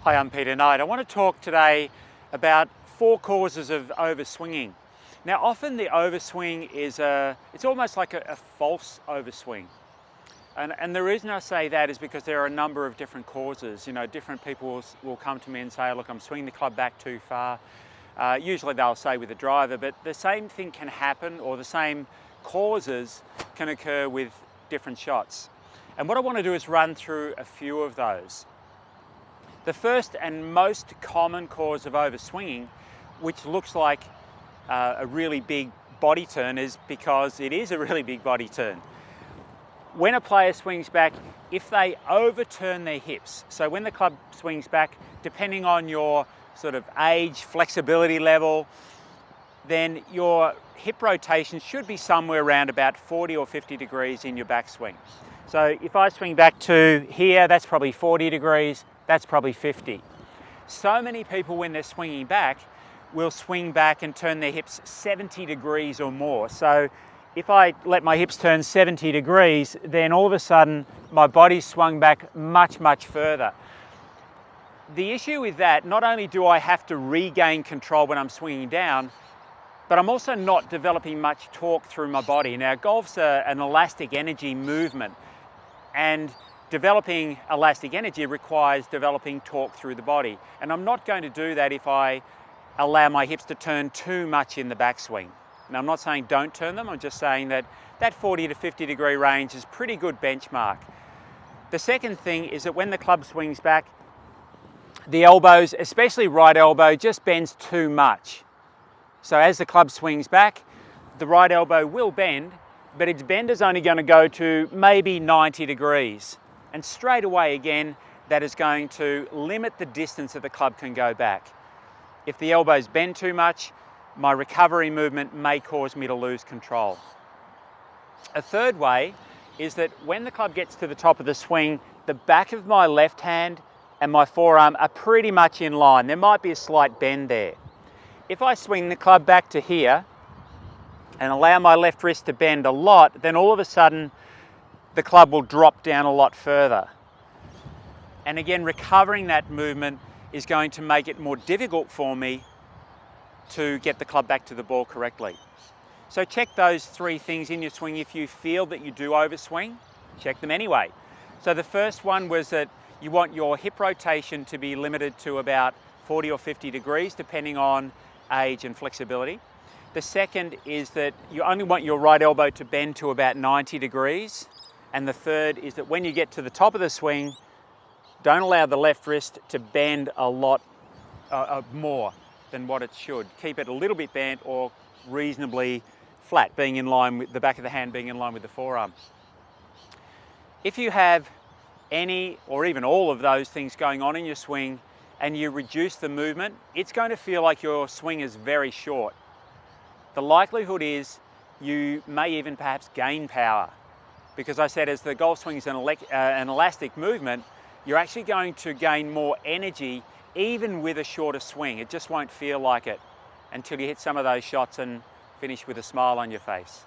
Hi, I'm Peter Knight. I want to talk today about 4 causes of overswinging. Now, often the overswing is it's almost like a false overswing. And the reason I say that is because there are a number of different causes. You know, different people will come to me and say, look, I'm swinging the club back too far. Usually they'll say with the driver, but the same thing can happen, or the same causes can occur with different shots. And what I want to do is run through a few of those. The first and most common cause of overswinging, which looks like a really big body turn, is because it is a really big body turn. When a player swings back, if they overturn their hips, so when the club swings back, depending on your sort of age, flexibility level, then your hip rotation should be somewhere around about 40 or 50 degrees in your backswing. So if I swing back to here, that's probably 40 degrees, that's probably 50. So many people, when they're swinging back, will swing back and turn their hips 70 degrees or more. So if I let my hips turn 70 degrees, then all of a sudden my body's swung back much, much further. The issue with that, not only do I have to regain control when I'm swinging down, but I'm also not developing much torque through my body. Now, golf's an elastic energy movement, and developing elastic energy requires developing torque through the body. And I'm not going to do that if I allow my hips to turn too much in the backswing. Now, I'm not saying don't turn them, I'm just saying that 40 to 50 degree range is pretty good benchmark. The second thing is that when the club swings back, the elbows, especially right elbow, just bends too much. So as the club swings back, the right elbow will bend, but its bend is only going to go to maybe 90 degrees. And straight away again, that is going to limit the distance that the club can go back. If the elbows bend too much, my recovery movement may cause me to lose control. A third way is that when the club gets to the top of the swing, the back of my left hand and my forearm are pretty much in line. There might be a slight bend there. If I swing the club back to here and allow my left wrist to bend a lot, then all of a sudden the club will drop down a lot further. And again, recovering that movement is going to make it more difficult for me to get the club back to the ball correctly. So check those 3 things in your swing. If you feel that you do overswing, check them anyway. So the first one was that you want your hip rotation to be limited to about 40 or 50 degrees, depending on age and flexibility. The second is that you only want your right elbow to bend to about 90 degrees. And the third is that when you get to the top of the swing, don't allow the left wrist to bend a lot more than what it should. Keep it a little bit bent or reasonably flat, being in line with the back of the hand, being in line with the forearm. If you have any or even all of those things going on in your swing and you reduce the movement, it's going to feel like your swing is very short. The likelihood is you may even perhaps gain power, because I said as the golf swing is an elastic movement, you're actually going to gain more energy even with a shorter swing. It just won't feel like it until you hit some of those shots and finish with a smile on your face.